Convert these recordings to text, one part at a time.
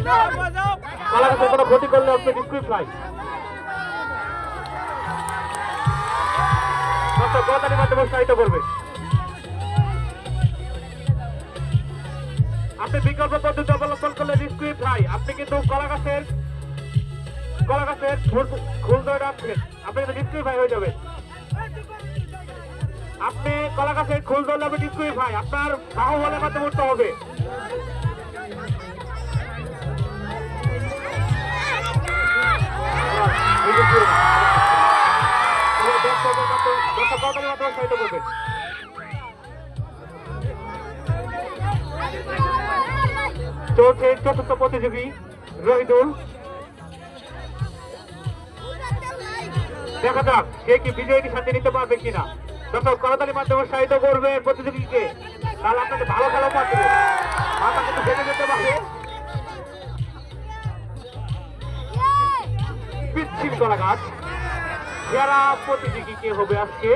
কলা গাছের কোনো ক্ষতি করলে আপনি ডিসকুয়ালিফাই। গতানির মাধ্যমে উৎসাহিত করবে। আপনি বিকল্প পদ্ধতি অবলম্বন করলে ডিসকুয়ালিফাই। আপনি কিন্তু কলা গাছের খোল ধরে রাখছেন, আপনি কিন্তু ডিসকুয়ালিফাই হয়ে যাবেন। আপনি কলা গাছের খোল ধরলে আপনি ডিসকুয়ালিফাই। আপনার বাহুবলের মাধ্যমে উঠতে হবে। চলছে চতুর্থ প্রতিযোগী রহিদুল। দেখা যাক সে কি বিজয়ীর সাথে নিতে পারবে কিনা। দর্শক করতালির মাধ্যমে উৎসাহিত করবে প্রতিযোগীকে, তাহলে আপনাকে ভালো খেলা পাচ্ছে। মাথা কিন্তু ভেঙে যেতে পারে। পিচ্ছিল কলা গাছ সেরা প্রতিযোগী কে হবে আজকে?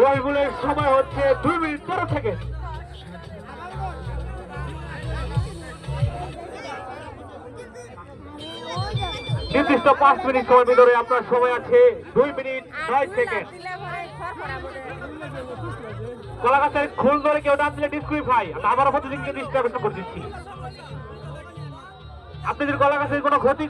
রহিবুলের সময় হচ্ছে 2 মিনিট 13 সেকেন্ড। নির্দিষ্ট 5 মিনিট সময় ভিতরে আপনার সময় আছে 2 মিনিট 9 সেকেন্ড। কলা গাছের খোল ধরে কেউ ডান দিলে ডিসকুয়ালিফাই। আমি আবারও প্রতিযোগীকে দৃষ্টি আকর্ষণ করে দিচ্ছি। আপনি যদি কলা গাছের কোনো ক্ষতি